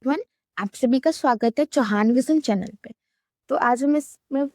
Everyone, आप सभी का स्वागत है चौहान विजन चैनल पे। तो आज हम इसमें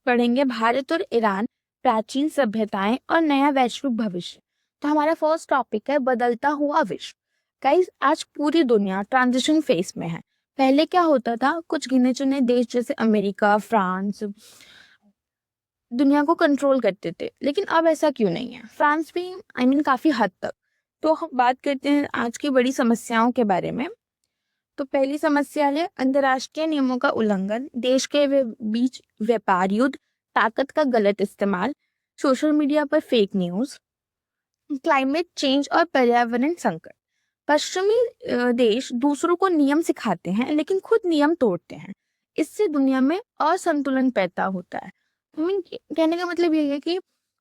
पढ़ेंगे भारत और ईरान, प्राचीन सभ्यताएं और नया वैश्विक भविष्य। तो हमारा फर्स्ट टॉपिक है बदलता हुआ विश्व। गाइस, आज पूरी दुनिया ट्रांजिशन फेज में है। पहले क्या होता था, कुछ गिने चुने देश जैसे अमेरिका, फ्रांस दुनिया को कंट्रोल करते थे, लेकिन अब ऐसा क्यों नहीं है। फ्रांस भी काफी हद तक। तो हम बात करते हैं आज की बड़ी समस्याओं के बारे में। तो पहली समस्या है अंतर्राष्ट्रीय नियमों का उल्लंघन, देश के बीच व्यापार युद्ध, ताकत का गलत इस्तेमाल, सोशल मीडिया पर फेक न्यूज, क्लाइमेट चेंज और पर्यावरण संकट। पश्चिमी देश दूसरों को नियम सिखाते हैं लेकिन खुद नियम तोड़ते हैं। इससे दुनिया में असंतुलन पैदा होता है। कहने का मतलब ये है कि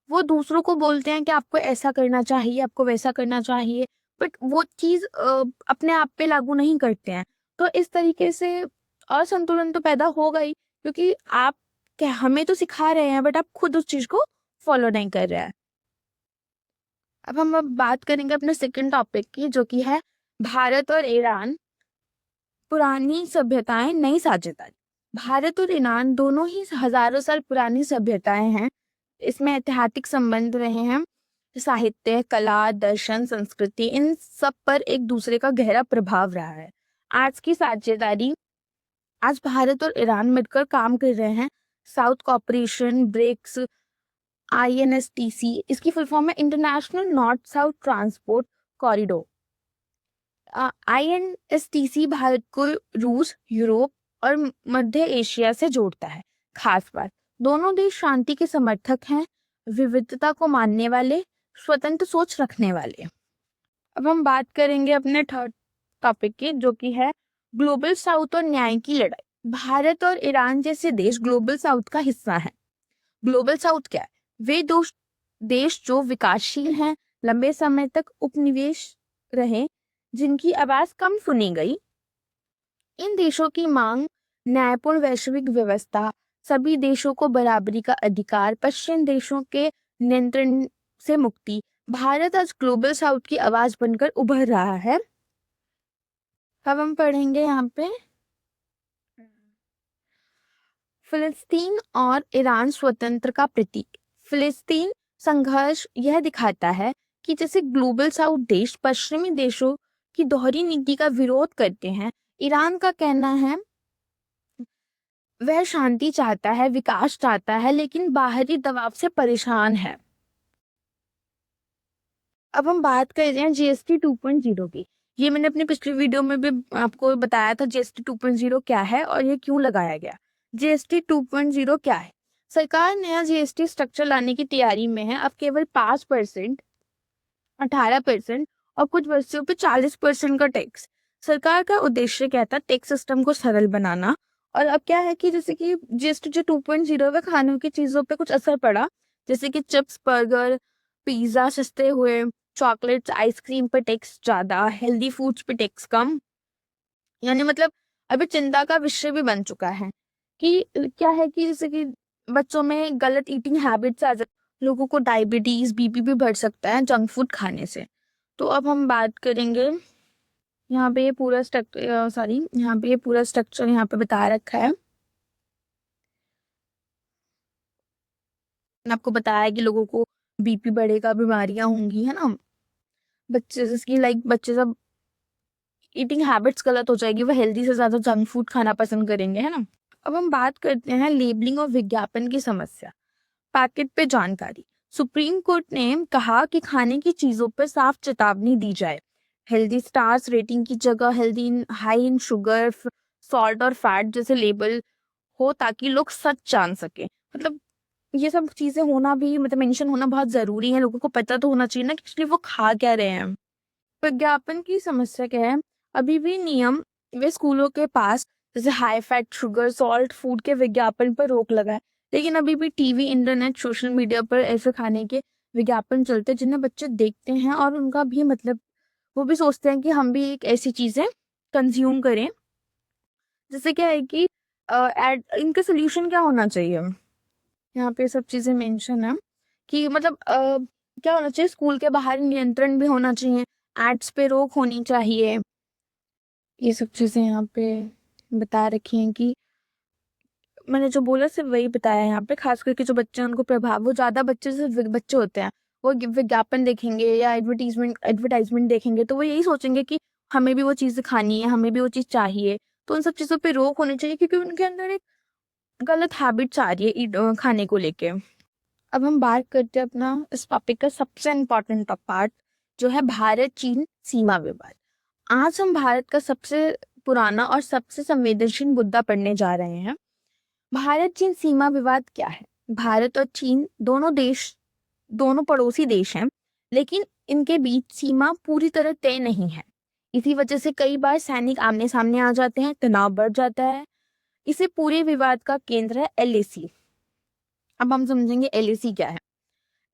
वो दूसरों को बोलते हैं कि आपको ऐसा करना चाहिए, आपको वैसा करना चाहिए, बट वो चीज अपने आप पे लागू नहीं करते हैं। तो इस तरीके से असंतुलन तो पैदा होगा ही, क्योंकि आप क्या हमें तो सिखा रहे हैं बट आप खुद उस चीज को फॉलो नहीं कर रहे हैं। अब बात करेंगे अपने सेकंड टॉपिक की, जो कि है भारत और ईरान, पुरानी सभ्यताएं नई साझेदारी। भारत और ईरान दोनों ही हजारों साल पुरानी सभ्यताएं हैं। इसमें ऐतिहासिक संबंध रहे हैं। साहित्य, कला, दर्शन, संस्कृति, इन सब पर एक दूसरे का गहरा प्रभाव रहा है। आज की साझेदारी, आज भारत और ईरान मिलकर काम कर रहे हैं। साउथ कॉपरेशन, ब्रिक्स, INSTC, इसकी फुल फॉर्म है international north south transport corridor. INSTC Bharat को रूस, यूरोप और मध्य एशिया से जोड़ता है। खास बात, दोनों देश शांति के समर्थक हैं, विविधता को मानने वाले, स्वतंत्र सोच रखने वाले। अब हम बात करेंगे अपने थर्ड टॉपिक की, जो कि है ग्लोबल साउथ और न्याय की लड़ाई। भारत और ईरान जैसे देश ग्लोबल साउथ का हिस्सा हैं। ग्लोबल साउथ क्या है? वे दो देश जो विकासशील हैं, लंबे समय तक उपनिवेश रहे, जिनकी आवाज कम सुनी गई। इन देशों की मांग न्यायपूर्ण वैश्विक व्यवस्था, सभी देशों को बराबरी का अधिकार, पश्चिम देशों के नियंत्रण से मुक्ति। भारत आज ग्लोबल साउथ की आवाज बनकर उभर रहा है। अब हम पढ़ेंगे यहाँ पे फिलिस्तीन और ईरान स्वतंत्र का प्रतीक। फिलिस्तीन संघर्ष यह दिखाता है कि जैसे ग्लोबल साउथ देश पश्चिमी देशों की दोहरी नीति का विरोध करते हैं, ईरान का कहना है वह शांति चाहता है, विकास चाहता है, लेकिन बाहरी दबाव से परेशान है। अब हम बात कर रहे हैं GST 2.0 की। ये मैंने अपनी पिछली वीडियो में भी आपको बताया था GST 2.0 क्या है और ये क्यों लगाया गया। GST 2.0 क्या है? सरकार नया GST स्ट्रक्चर लाने की तैयारी में है। अब केवल 5%, 18% और कुछ वस्तुओं पे 40% का टैक्स। सरकार का उद्देश्य क्या था? टैक्स सिस्टम को सरल बनाना। और अब क्या है कि जैसे कि GST जो 2.0 है, खाने की चीजों पे कुछ असर पड़ा, जैसे कि चिप्स, बर्गर, पिज्जा सस्ते हुए, चॉकलेट्स, आइसक्रीम पर टैक्स ज्यादा, हेल्दी फूड्स पे टैक्स कम। यानी मतलब अभी चिंता का विषय भी बन चुका है कि क्या है कि जैसे कि बच्चों में गलत ईटिंग हैबिट्स आ जाती, लोगों को डायबिटीज, BP भी बढ़ सकता है जंक फूड खाने से। तो अब हम बात करेंगे, यहाँ पे ये पूरा स्ट्रक्चर यहाँ पे बता रखा है। मैंने आपको बताया कि लोगों को BP बढ़ेगा, बीमारियां होंगी, है ना। बच्चे जिसकी बच्चे सब ईटिंग हैबिट्स गलत हो जाएगी, वो हेल्दी से ज्यादा जंक फूड खाना पसंद करेंगे, है ना। अब हम बात करते हैं लेबलिंग और विज्ञापन की समस्या। पैकेट पे जानकारी। सुप्रीम कोर्ट ने कहा कि खाने की चीजों पर साफ चेतावनी दी जाए। हेल्दी स्टार्स रेटिंग की जगह healthy in high in sugar, salt और फैट जैसे लेबल हो, ताकि लोग सच जान सके। मतलब ये सब चीजें होना भी, मतलब मेंशन होना बहुत जरूरी है। लोगों को पता तो होना चाहिए ना कि एक्चुअली वो खा क्या रहे हैं। विज्ञापन की समस्या क्या है? अभी भी नियम वे स्कूलों के पास जैसे high fat, sugar, salt food के विज्ञापन पर रोक लगा है, लेकिन अभी भी टीवी, इंटरनेट, सोशल मीडिया पर ऐसे खाने के विज्ञापन चलते हैं जिन्हें बच्चे देखते हैं और उनका भी मतलब वो भी सोचते हैं कि हम भी एक ऐसी चीजें कंज्यूम करें। जैसे क्या है कि इनका सोल्यूशन क्या होना चाहिए? यहाँ पे सब चीजें मेंशन है कि मतलब क्या होना चाहिए, स्कूल के बाहर नियंत्रण भी होना चाहिए, एड्स पे रोक होनी चाहिए, ये सब चीज़ें यहाँ पे बता रखी हैं कि मैंने जो बोला सिर्फ वही बताया है यहाँ पे। खास करके जो बच्चे हैं उनको प्रभाव, वो ज़्यादा बच्चे से बच्चे होते हैं, वो विज्ञापन देखेंगे या एडवर्टाइजमेंट देखेंगे तो वो यही सोचेंगे कि हमें भी वो चीज़ खानी है, हमें भी वो चीज़ चाहिए। तो उन सब चीज़ों पे रोक होनी चाहिए क्योंकि उनके अंदर एक गलत हैबिट्स आ रही है खाने को लेके। अब हम बात करते हैं अपना इस टॉपिक का सबसे इम्पोर्टेंट पार्ट, जो है भारत चीन सीमा विवाद। आज हम भारत का सबसे पुराना और सबसे संवेदनशील मुद्दा पढ़ने जा रहे हैं। भारत चीन सीमा विवाद क्या है? भारत और चीन दोनों पड़ोसी देश हैं, लेकिन इनके बीच सीमा पूरी तरह तय नहीं है। इसी वजह से कई बार सैनिक आमने सामने आ जाते हैं, तनाव बढ़ जाता है। इसे पूरे विवाद का केंद्र है एलएसी। अब हम समझेंगे एलएसी क्या है।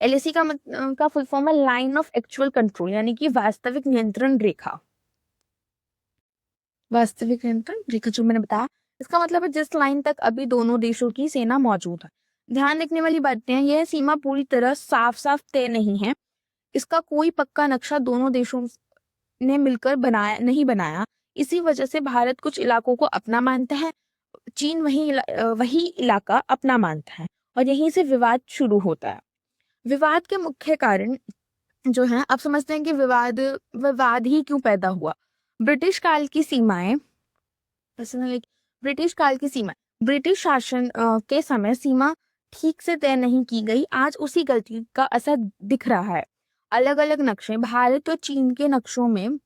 एलएसी का फुल फॉर्म है लाइन ऑफ एक्चुअल कंट्रोल, यानी कि वास्तविक नियंत्रण रेखा। वास्तविक नियंत्रण रेखा जो मैंने बताया, इसका मतलब है जिस लाइन तक अभी दोनों देशों की सेना मौजूद है। ध्यान रखने वाली बातें हैं, यह सीमा पूरी तरह साफ साफ तय नहीं है। इसका कोई पक्का नक्शा दोनों देशों ने मिलकर नहीं बनाया। इसी वजह से भारत कुछ इलाकों को अपना मानता है, चीन वही इलाका अपना मानता है, और यहीं से विवाद शुरू होता है। विवाद के मुख्य कारण जो है, आप समझते हैं कि विवाद ही क्यों पैदा हुआ। ब्रिटिश काल की सीमाएं ब्रिटिश काल की सीमा ब्रिटिश शासन के समय सीमा ठीक से तय नहीं की गई। आज उसी गलती का असर दिख रहा है। अलग अलग नक्शे, भारत और चीन के नक्शों में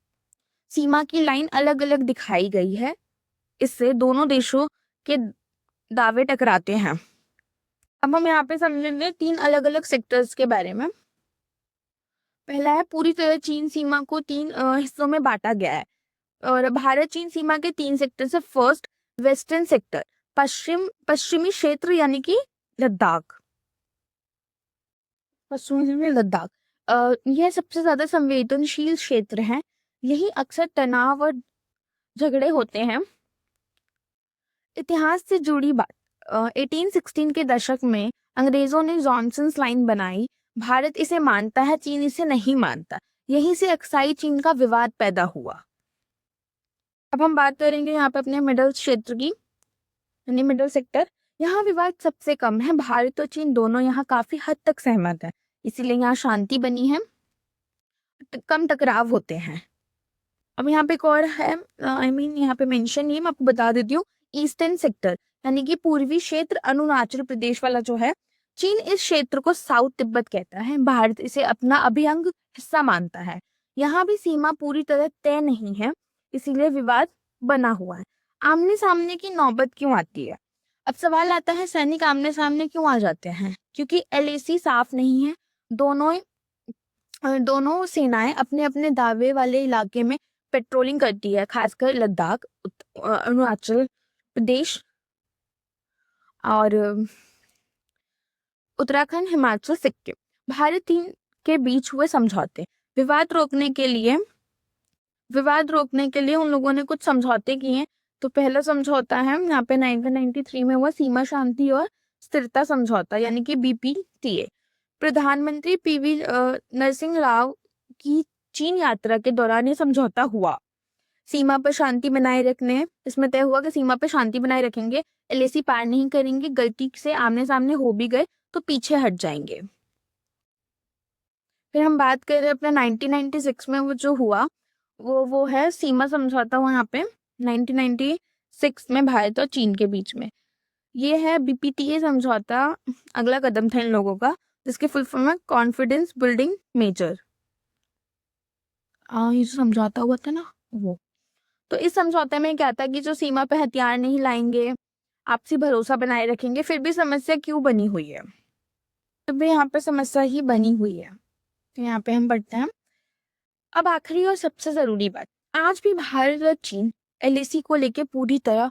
सीमा की लाइन अलग अलग दिखाई गई है। इससे दोनों देशों के दावे टकराते हैं। अब हम यहाँ पे समझेंगे 3 अलग अलग सेक्टर्स के बारे में। पहला है, पूरी तरह चीन सीमा को 3 हिस्सों में बांटा गया है, और भारत चीन सीमा के 3 सेक्टर से फर्स्ट वेस्टर्न सेक्टर, पश्चिमी क्षेत्र यानी कि लद्दाख। पश्चिमी लद्दाख यह सबसे ज्यादा संवेदनशील क्षेत्र है। यही अक्सर तनाव और झगड़े होते हैं। इतिहास से जुड़ी बात, 1816 के दशक में अंग्रेजों ने जॉनसन्स लाइन बनाई। भारत इसे मानता है, चीन इसे नहीं मानता। यहीं से अक्साई चीन का विवाद पैदा हुआ। अब हम बात करेंगे यहाँ पे अपने मिडल क्षेत्र की, यानी मिडल सेक्टर। यहाँ विवाद सबसे कम है। भारत और चीन दोनों यहाँ काफी हद तक सहमत है, इसीलिए यहाँ शांति बनी है, कम टकराव होते हैं। अब यहाँ पे एक और है, यहाँ पे मेंशन नहीं है, मैं आपको बता देती हूँ। ईस्टर्न सेक्टर यानी कि पूर्वी क्षेत्र, अरुणाचल प्रदेश वाला जो है। चीन इस क्षेत्र को साउथ तिब्बत कहता है। भारत इसे अपना अभिअंग हिस्सा मानता है। यहाँ भी सीमा पूरी तरह तय नहीं है, इसीलिए विवाद बना हुआ है। आमने सामने की नौबत क्यों आती है? अब सवाल आता है, सैनिक आमने सामने क्यों आ जाते हैं? क्योंकि एलएसी साफ नहीं है। दोनों सेनाएं अपने अपने दावे वाले इलाके में पेट्रोलिंग करती है, खासकर लद्दाख, अरुणाचल प्रदेश और उत्तराखंड, हिमाचल, सिक्किम। भारत चीन के बीच हुए समझौते, विवाद रोकने के लिए उन लोगों ने कुछ समझौते किए। तो पहला समझौता है यहाँ पे 1993 में हुआ, सीमा शांति और स्थिरता समझौता, यानी कि BPTA। प्रधानमंत्री PV नरसिंह राव की चीन यात्रा के दौरान ये समझौता हुआ। सीमा पर शांति बनाए रखने, इसमें तय हुआ कि सीमा पर शांति बनाए रखेंगे, एलएसी पार नहीं करेंगे, गलती से आमने सामने हो भी गए तो पीछे हट जाएंगे। फिर हम बात करें अपना 1996 में वो जो हुआ, वो है सीमा समझौता हुआ यहाँ पे 1996 में भारत और चीन के बीच में। ये है BPTA समझौता। अगला कदम था इन लोगों का, जिसके फुल फॉर्म है कॉन्फिडेंस बिल्डिंग मेजर। ये जो समझौता हुआ था ना वो, तो इस समझौते में क्या था कि जो सीमा पे हथियार नहीं लाएंगे, आपसी भरोसा बनाए रखेंगे। फिर भी समस्या क्यों बनी हुई है? फिर भी यहाँ पे समस्या ही बनी हुई है। तो यहाँ पे हम पढ़ते हैं। अब आखिरी और सबसे जरूरी बात, आज भी भारत और चीन एलएसी को लेके पूरी तरह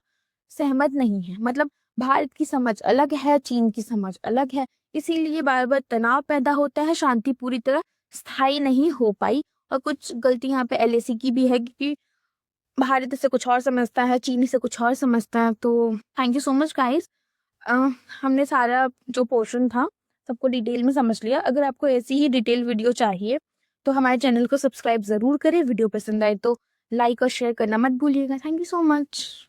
सहमत नहीं है। मतलब भारत की समझ अलग है, चीन की समझ अलग है, इसीलिए बार बार तनाव पैदा होता है, शांति पूरी तरह स्थायी नहीं हो पाई। और कुछ गलती यहाँ पे एलएसी की भी है, क्योंकि भारत इसे कुछ और समझता है, चीन इसे कुछ और समझता है। तो thank you so much guys. हमने सारा जो पोर्शन था सबको डिटेल में समझ लिया। अगर आपको ऐसी ही डिटेल वीडियो चाहिए तो हमारे चैनल को सब्सक्राइब ज़रूर करें। वीडियो पसंद आए तो लाइक और शेयर करना मत भूलिएगा। Thank you so much.